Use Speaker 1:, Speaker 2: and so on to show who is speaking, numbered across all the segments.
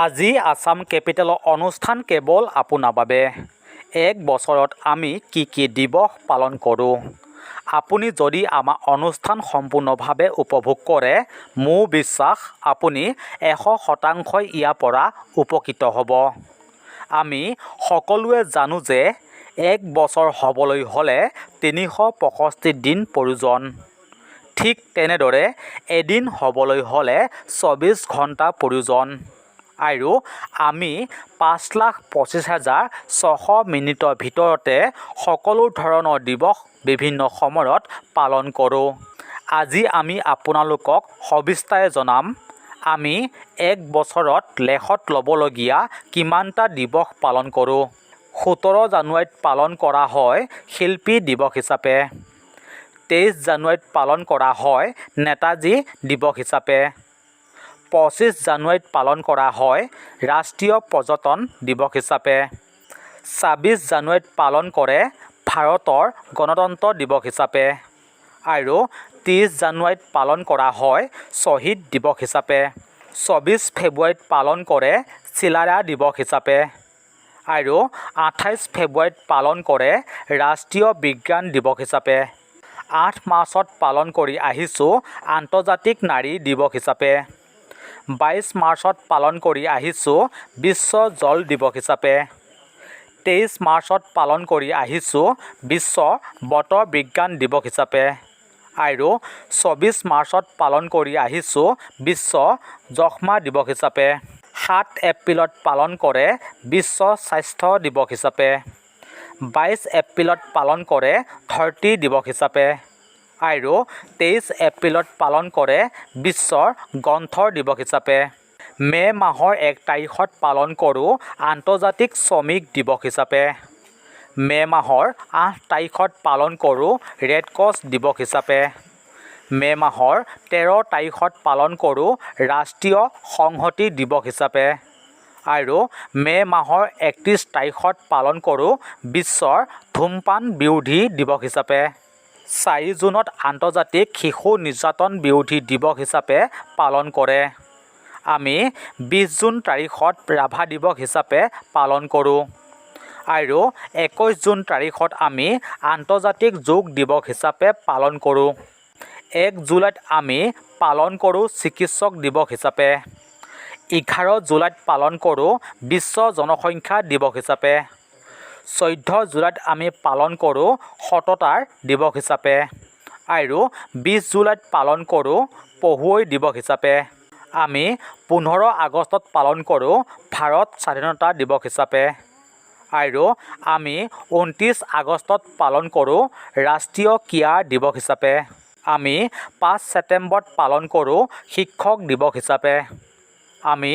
Speaker 1: আজি আসাম কেপিটেলৰ অনুষ্ঠান কেৱল আপোনাৰ বাবে। এক বছৰত আমি কি কি দিৱস পালন কৰোঁ। আপুনি যদি আমাৰ অনুষ্ঠান সম্পূৰ্ণভাৱে উপভোগ কৰে, মোৰ বিশ্বাস আপুনি 100% ইয়াৰ পৰা উপকৃত হ'ব। আমি সকলোৱে জানো যে এক বছৰ হ'বলৈ হ'লে 365 দিন প্ৰয়োজন। ঠিক তেনেদৰে এদিন হ'বলৈ হ'লে 24 ঘণ্টা প্ৰয়োজন। আৰু আমি 5,25,600 মিনিটৰ ভিতৰতে সকলো ধৰণৰ দিৱস বিভিন্ন সময়ত পালন কৰোঁ। আজি আমি আপোনালোকক সবিস্তাৰে জনাম আমি এক বছৰত লেখত ল'বলগীয়া কিমানটা দিৱস পালন কৰোঁ। 17 জানুৱাৰীত পালন কৰা হয় শিল্পী দিৱস হিচাপে। 23 জানুৱাৰীত পালন কৰা হয় নেতাজী দিৱস হিচাপে। 25 জানুৱাৰীত পালন কৰা হয় ৰাষ্ট্ৰীয় পৰ্যটন দিৱস হিচাপে। 26 জানুৱাৰীত পালন কৰে ভাৰতৰ গণতন্ত্ৰ দিৱস হিচাপে। আৰু 30 জানুৱাৰীত পালন কৰা হয় শ্বহীদ দিৱস হিচাপে। 24 ফেব্ৰুৱাৰীত পালন কৰে চিলাৰায় দিৱস হিচাপে। আৰু 28 ফেব্ৰুৱাৰীত পালন কৰে ৰাষ্ট্ৰীয় বিজ্ঞান দিৱস হিচাপে। 8 মাৰ্চত পালন কৰি আহিছোঁ আন্তৰ্জাতিক নাৰী দিৱস হিচাপে। 22 মাৰ্চত পালন কৰি আহিছোঁ বিশ্ব জল দিৱস হিচাপে। 23 মাৰ্চত পালন কৰি আহিছোঁ বিশ্ব বতৰ বিজ্ঞান দিৱস হিচাপে। আৰু 24 মাৰ্চত পালন কৰি আহিছোঁ বিশ্ব যক্ষ্মা দিৱস হিচাপে। 7 এপ্ৰিলত পালন কৰে বিশ্ব স্বাস্থ্য দিৱস হিচাপে। 22 এপ্ৰিলত পালন কৰে ধৰিত্ৰী দিৱস হিচাপে। আৰু 23 এপ্ৰিলত পালন কৰে বিশ্ব গ্ৰন্থৰ দিৱস হিচাপে। মে' মাহৰ 1 তাৰিখত পালন কৰোঁ আন্তৰ্জাতিক শ্ৰমিক দিৱস হিচাপে। মে' মাহৰ 8 তাৰিখত পালন কৰোঁ ৰেড ক্ৰছ দিৱস হিচাপে। মে' মাহৰ 13 তাৰিখত পালন কৰোঁ ৰাষ্ট্ৰীয় সংহতি দিৱস হিচাপে। আৰু মে' মাহৰ 31 তাৰিখত পালন কৰোঁ বিশ্ব ধূমপান বিৰোধী দিৱস হিচাপে। 4 জুনত আন্তৰ্জাতিক শিশু নিৰ্যাতন বিৰোধী দিৱস হিচাপে পালন কৰে। আমি 20 জুন তাৰিখত ৰাভা দিৱস হিচাপে পালন কৰোঁ। আৰু 21 জুন তাৰিখত আমি আন্তৰ্জাতিক যোগ দিৱস হিচাপে পালন কৰোঁ। 1 জুলাইত আমি পালন কৰোঁ চিকিৎসক দিৱস হিচাপে। 11 জুলাইত পালন কৰোঁ বিশ্ব জনসংখ্যা দিৱস হিচাপে। 14 জুলাইত আমি পালন কৰোঁ সততাৰ দিৱস হিচাপে। আৰু 20 জুলাইত পালন কৰোঁ পঢ়ুৱৈ দিৱস হিচাপে। আমি 15 আগষ্টত পালন কৰোঁ ভাৰত স্বাধীনতা দিৱস হিচাপে। আৰু আমি 29 আগষ্টত পালন কৰোঁ ৰাষ্ট্ৰীয় ক্ৰীড়া দিৱস হিচাপে। আমি 5 ছেপ্টেম্বৰত পালন কৰোঁ শিক্ষক দিৱস হিচাপে। আমি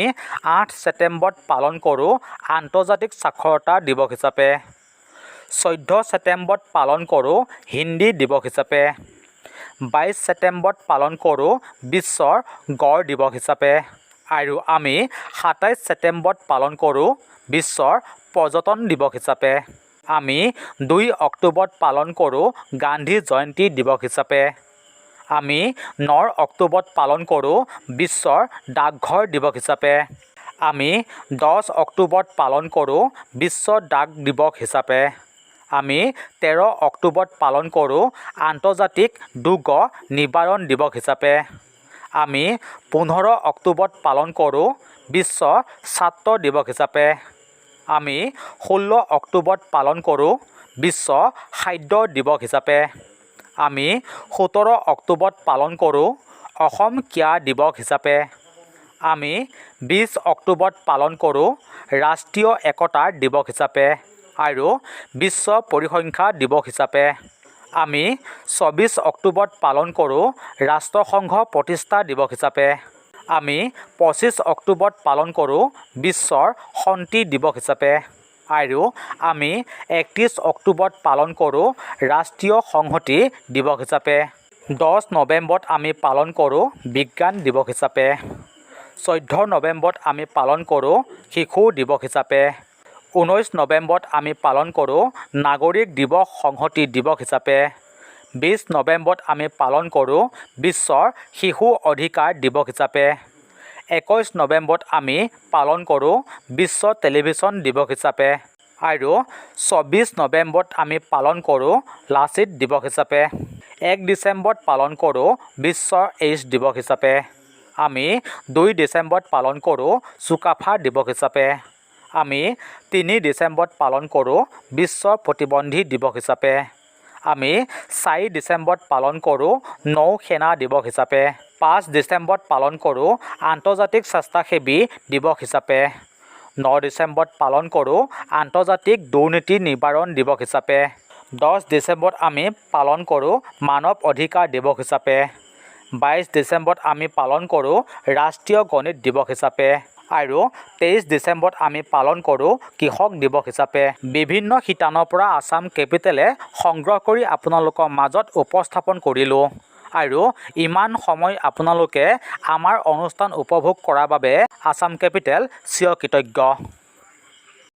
Speaker 1: 8 ছেপ্টেম্বৰত পালন কৰোঁ আন্তৰ্জাতিক সাক্ষৰতা দিৱস হিচাপে। 14 ছেপ্টেম্বৰত পালন কৰোঁ হিন্দী দিৱস হিচাপে। 22 ছেপ্টেম্বৰত পালন কৰোঁ বিশ্বৰ গড় দিৱস হিচাপে। আৰু আমি 27 ছেপ্টেম্বৰত পালন কৰোঁ বিশ্বৰ পৰ্যটন দিৱস হিচাপে। আমি 2 অক্টোবৰত পালন কৰোঁ গান্ধী জয়ন্তী দিৱস হিচাপে। আমি 9 অক্টোবৰত পালন কৰোঁ বিশ্বৰ ডাকঘৰ দিৱস হিচাপে। আমি 10 অক্টোবৰত পালন কৰোঁ বিশ্ব ডাক দিৱস হিচাপে। আমি 13 অক্টোবৰত পালন কৰোঁ আন্তৰ্জাতিক দুৰ্যোগ নিবাৰণ দিৱস হিচাপে। আমি 15 অক্টোবৰত পালন কৰোঁ বিশ্ব ছাত্ৰ দিৱস হিচাপে। আমি 16 অক্টোবৰত পালন কৰোঁ বিশ্ব খাদ্য দিৱস হিচাপে। আমি 17 অক্টোবৰত পালন কৰোঁ অসম ক্ৰীড়া দিৱস হিচাপে। আমি 20 অক্টোবৰত পালন কৰোঁ ৰাষ্ট্ৰীয় একতা দিৱস হিচাপে আৰু বিশ্ব পৰিসংখ্যা দিৱস হিচাপে। আমি 24 অক্টোবৰত পালন কৰোঁ ৰাষ্ট্ৰসংঘ প্ৰতিষ্ঠা দিৱস হিচাপে। আমি 25 অক্টোবৰত পালন কৰোঁ বিশ্বৰ শান্তি দিৱস হিচাপে। আৰু আমি 31 অক্টোবৰত পালন কৰোঁ ৰাষ্ট্ৰীয় সংহতি দিৱস হিচাপে। 10 নৱেম্বৰত আমি পালন কৰোঁ বিজ্ঞান দিৱস হিচাপে। 14 নৱেম্বৰত আমি পালন কৰোঁ শিশু দিৱস হিচাপে। 19 নৱেম্বৰত আমি পালন কৰোঁ নাগৰিক দিৱস সংহতি দিৱস হিচাপে। 20 নৱেম্বৰত আমি পালন কৰোঁ বিশ্বৰ শিশু অধিকাৰ দিৱস হিচাপে। 21 নৱেম্বৰত আমি পালন কৰোঁ বিশ্ব টেলিভিছন দিৱস হিচাপে আৰু 24 নৱেম্বৰত আমি পালন কৰোঁ লাচিত দিৱস হিচাপে 1 ডিচেম্বৰত পালন কৰোঁ বিশ্ব এইডছ দিৱস হিচাপে আমি 2 ডিচেম্বৰত পালন কৰোঁ চুকাফা দিৱস হিচাপে আমি 3 ডিচেম্বৰত পালন কৰোঁ বিশ্ব প্ৰতিবন্ধী দিৱস হিচাপে আমি 4 ডিচেম্বৰত পালন কৰোঁ নৌ সেনা দিৱস হিচাপে 5 ডিচেম্বৰত পালন কৰোঁ আন্তৰ্জাতিক স্বেচ্ছাসেৱী দিৱস হিচাপে 9 ডিচেম্বৰত পালন কৰোঁ আন্তৰ্জাতিক দুৰ্নীতি নিবাৰণ দিৱস হিচাপে 10 ডিচেম্বৰত আমি পালন কৰোঁ মানৱ অধিকাৰ দিৱস হিচাপে 22 ডিচেম্বৰত আমি পালন কৰোঁ ৰাষ্ট্ৰীয় গণিত দিৱস হিচাপে আৰু 23 ডিচেম্বৰত আমি পালন কৰোঁ কৃষক দিৱস হিচাপে বিভিন্ন শিতানৰ পৰা আসাম কেপিটেলে সংগ্ৰহ কৰি আপোনালোকৰ মাজত উপস্থাপন কৰিলোঁ আৰু ইমান সময় আপোনালোকে আমাৰ অনুষ্ঠান উপভোগ কৰাৰ বাবে আসাম কেপিটেল চিৰ কৃতজ্ঞ।